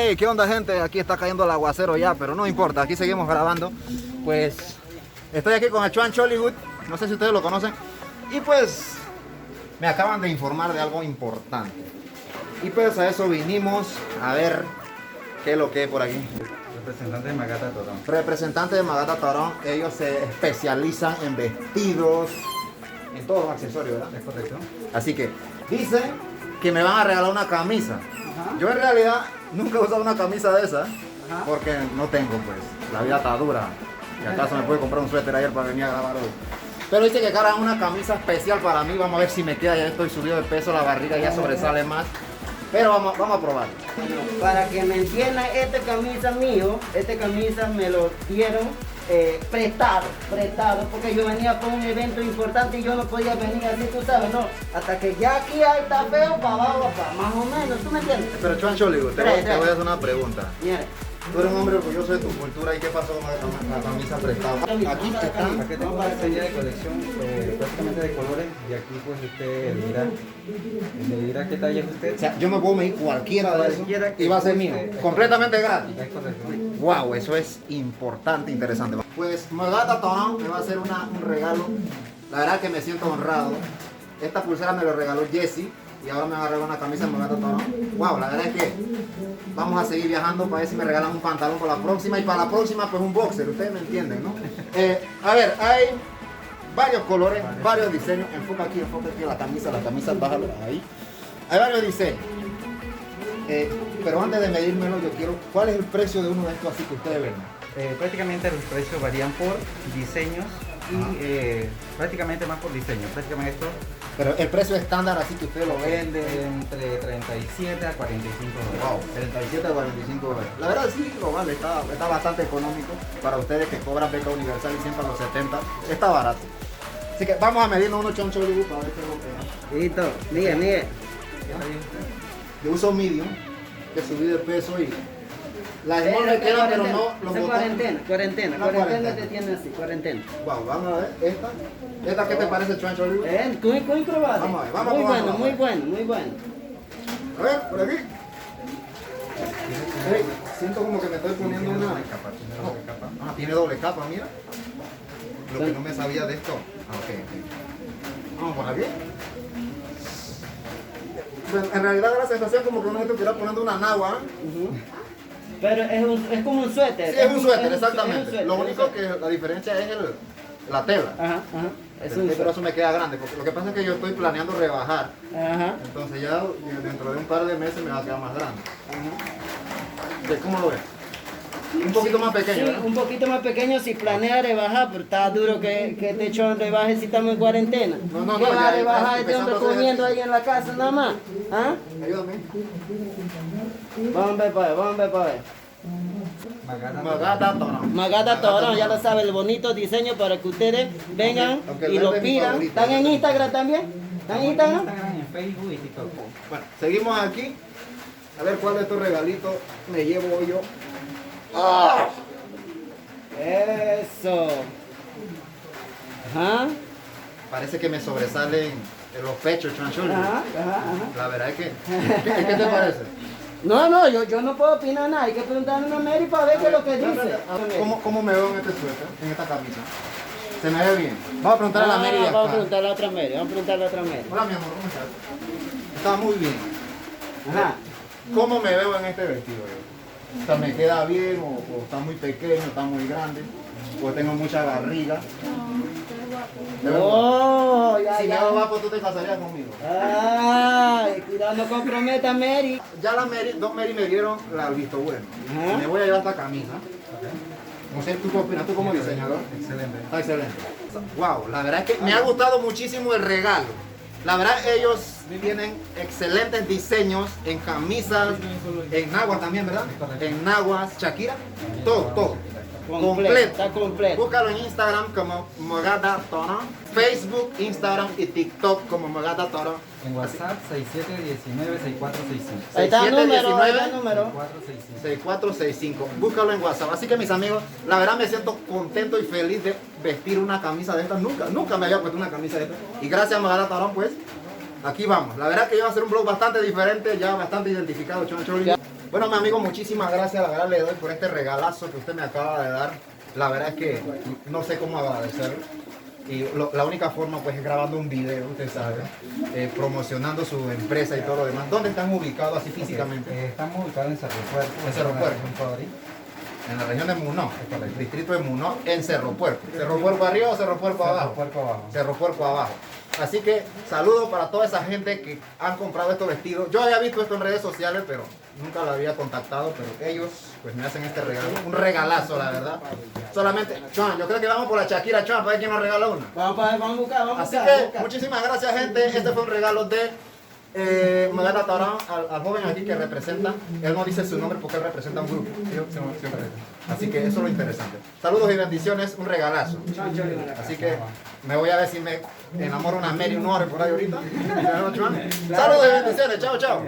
Hey, ¿qué onda, gente? Aquí está cayendo el aguacero ya, pero no importa, aquí seguimos grabando. Pues estoy aquí con el Chuan Chollywood, no sé si ustedes lo conocen. Y pues me acaban de informar de algo importante. Y pues a eso vinimos a ver qué es lo que hay por aquí. Representante de Magata Torón. Representante de Magata Torón, ellos se especializan en vestidos, en todos los accesorios, ¿verdad? ¿Es correcto? Así que dicen que me van a regalar una camisa. Ajá. Yo en realidad nunca he usado una camisa de esa, Ajá. porque no tengo, pues, la vida está dura. Y acaso me puede comprar un suéter ayer para venir a grabar hoy. Pero dice que cargan una camisa especial para mí, vamos a ver si me queda, ya estoy subido de peso, la barriga ya sobresale más. Pero vamos a probar. Para que me entiendan, esta camisa mío, esta camisa me lo dieron prestado, porque yo venía por un evento importante y yo no podía venir así, tú sabes, no, hasta que ya aquí hay está feo, para abajo, para más o menos, ¿tú me entiendes? Pero Chuan Chollywood, te voy a hacer una pregunta. Mira, Tú eres un hombre orgulloso de tu cultura, ¿y qué pasó con la camisa prestada? Aquí están. Aquí tengo una serie de colección prácticamente de colores y aquí pues usted le dirá qué talla es O usted. sea, yo me puedo medir cualquiera de esos Cualquiera que y va a ser mío, guste. completamente gratis. Es correcto. Wow, eso es importante, interesante. Pues Magata Torón me va a hacer un regalo. La verdad que me siento honrado. Esta pulsera me lo regaló Jesse y ahora me va a regalar una camisa de Magata Torón. Wow, la verdad es que vamos a seguir viajando para ver si me regalan un pantalón para la próxima y para la próxima pues un boxer, ustedes me entienden, ¿no? A ver, hay varios colores, varios diseños. Enfoca aquí la camisa, bájalo ahí. Hay varios diseños. Pero antes de medírmelo, yo quiero, ¿cuál es el precio de uno de estos así que ustedes ven? Prácticamente los precios varían por diseños y prácticamente más por diseño. Prácticamente esto Pero el precio estándar así que ustedes lo ven. vende entre 37 a 45 Wow, dólares. 37 a 45 dólares. La verdad sí, lo vale, está bastante económico para ustedes que cobran beca universal y siempre a los 70. Está barato. Así que vamos a medirnos unos Chuan Chollywood para ver qué es lo que es. listo, Miguel. ¿Qué talla es usted? Yo uso medium, que subí de peso y las small me quedan, pero no los botones. Cuarentena te tiene así, cuarentena. Wow, vamos a ver esta. ¿Esta qué te parece, Chuan Chollywood? Muy probable. Vamos a ver, vamos muy a bueno, probar. muy bueno, muy bueno. A ver, por aquí. Ey, siento como que me estoy poniendo Tiene una. doble capa, tiene doble capa. Ah, tiene doble capa, mira. Lo que no me sabía de esto. Ah, ok. Vamos por aquí. Bueno, en realidad da la sensación como que uno se estuviera poniendo una nagua. Ujú. Pero es como un suéter. Sí, es un suéter, es un exactamente. suéter, Lo es un único suéter. que la diferencia es la tela. Ajá. Es un Pero suéter. eso me queda grande, porque lo que pasa es que yo estoy planeando rebajar. Ajá. Entonces ya dentro de un par de meses me va a quedar más grande. ¿Cómo lo ves? Un poquito más pequeño, Sí, ¿verdad? un poquito más pequeño si planea rebajar, pero está duro que te echó en rebaje si estamos en cuarentena. No, ¿Qué va ya a rebajar está este hombre empezando a hacer comiendo ahí en la casa nada más? ¿Ah? Ayúdame. Vamos a ver para ver. Magata Torón. Magata Torón, ya lo sabe, el bonito diseño para que ustedes vengan Aunque el y lo verde es mi pidan. favorito. ¿Están en Instagram también? ¿Están en Instagram? Instagram, en Facebook y TikTok. Bueno, seguimos aquí. A ver cuál de estos regalitos me llevo yo. ¡Ah! Eso. Ajá. Parece que me sobresalen los pechos, Chuan Chollywood. Ajá. La verdad es que. ¿Qué te parece? No, yo no puedo opinar nada. Hay que preguntarle a Mary para ver qué es lo que dice. ¿Cómo me veo en este suéter, en esta camisa? ¿Se me ve bien? Vamos a preguntarle a la Mary de Vamos a acá. preguntarle a otra Mary. Hola, mi amor, ¿cómo estás? Está muy bien. Ajá. ¿Cómo me veo en este vestido? O sea, ¿me queda bien o está muy pequeño, está muy grande? ¿O tengo mucha barriga? ¿Te veo guapo? Oh, ya, Si me ya. veo guapo, ¿tú te casarías conmigo? Ay, cuidado, no comprometa, Mary. Ya dos Mary me dieron el visto bueno. Ajá. Me voy a llevar esta camisa. No sé, ¿tú qué opinas? ¿Tú como diseñador? Excelente. Está excelente. Wow, la verdad es que me ha gustado muchísimo el regalo. La verdad, ellos tienen excelentes diseños en camisas, en naguas también, ¿verdad? En naguas, Shakira, todo. Está completo. Búscalo en Instagram como Magata Torón, Facebook, Instagram y TikTok como Magata Torón. En WhatsApp 6719-6465. Ahí está el 6719. número, ahí está el número. 6465. 6465. Búscalo en WhatsApp. Así que mis amigos, la verdad me siento contento y feliz de vestir una camisa de estas. Nunca me había puesto una camisa de estas. Y gracias a Magata Torón, pues, aquí vamos. La verdad que iba a ser un vlog bastante diferente, ya bastante identificado, Chuan Chollywood. Bueno, mi amigo, muchísimas gracias. La verdad le doy por este regalazo que usted me acaba de dar. La verdad es que no sé cómo agradecerlo. Y la única forma pues es grabando un video, usted sabe, promocionando su empresa y todo lo demás. ¿Dónde están ubicados así físicamente? Estamos ubicados en Cerro Puerco. En Cerro Puerco. En Padrí. En la región de Munó, el distrito de Munó, en Cerro Puerco. ¿Cerro Puerco arriba o Cerro Puerco abajo? Cerro Puerco abajo. Cerro Puerco abajo. Así que saludos para toda esa gente que han comprado estos vestidos. Yo había visto esto en redes sociales, pero nunca lo había contactado, pero ellos pues me hacen este regalo. Un regalazo, la verdad. Solamente, Chuan, yo creo que vamos por la Shakira, Chuan, para ver quién nos regala una. Vamos a buscar, Así que muchísimas gracias, gente. Este fue un regalo de Magata Taurán, al joven aquí que representa. Él no dice su nombre porque él representa un grupo. Siempre. Así que eso es lo interesante. Saludos y bendiciones, un regalazo. Así que me voy a ver si me enamoro una Mary Nore por ahí ahorita. Saludos y bendiciones, chao, chao.